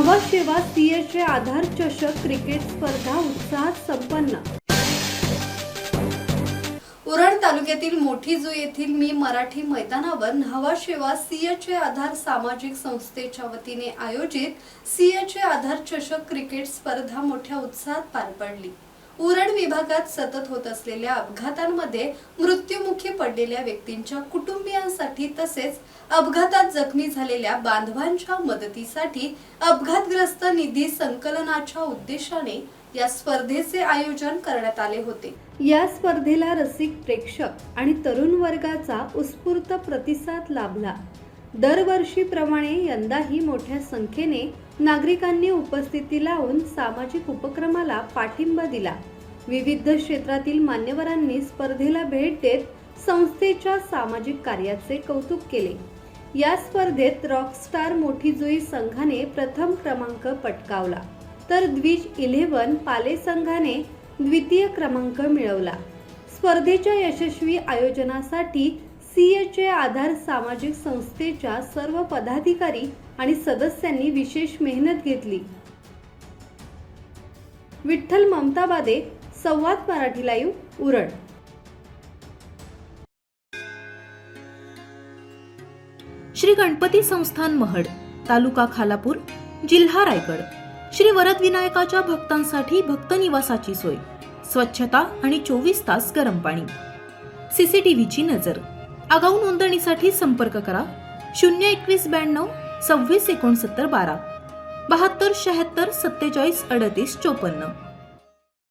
नवा शेवा सीएचए आधार चषक क्रिकेट स्पर्धा उत्साहात संपन्न। उरण तालुक्यातील मोठी जुई येथील मी मराठी मैदानावर नवा शेवा सीएचए आधार सामाजिक संस्थेच्या वतीने आयोजित सीएचए आधार चषक क्रिकेट स्पर्धा मोठ्या उत्साहात पार पडली। उरण विभागात सतत होत असलेल्या अपघातांमध्ये मृत्युमुखी पडलेल्या व्यक्तींच्या कुटुंबियांसाठी तसेच अपघातात जखमी झालेल्या बांधवांच्या मदतीसाठी अपघातग्रस्त निधी संकलनाच्या उद्देशाने या स्पर्धेचे आयोजन करण्यात आले होते। या स्पर्धेला रसिक प्रेक्षक आणि तरुण वर्गाचा उत्स्फूर्त प्रतिसाद लाभला। दरवर्षीप्रमाणे यंदाही मोठ्या संख्येने नागरिकांनी उपस्थिती लावून सामाजिक उपक्रमाला पाठिंबा दिला। विविध क्षेत्रातील मान्यवरांनी स्पर्धेला भेट देत संस्थेच्या सामाजिक कार्याचे कौतुक केले। या स्पर्धेत रॉकस्टार मोठी जुई संघाने प्रथम क्रमांक पटकावला, तर द्विज 11 पाले संघाने द्वितीय क्रमांक मिळवला। स्पर्धेच्या यशस्वी आयोजनासाठी सीएचए आधार सामाजिक संस्थेच्या सर्व पदाधिकारी आणि सदस्यांनी विशेष मेहनत घेतली। विठ्ठल ममताबादे, संवाद मराठी लाईव्ह, उरण। श्री गणपती संस्थान महड, तालुका खालापूर, जिल्हा रायगड। श्री वरद विनायकाच्या भक्तांसाठी भक्त निवासाची सोय, स्वच्छता आणि 24 तास गरम पाणी, सीसीटीव्हीची नजर। आगाऊ नोंदणीसाठी संपर्क करा 021 92 26 69 12 72 76 47 38 54।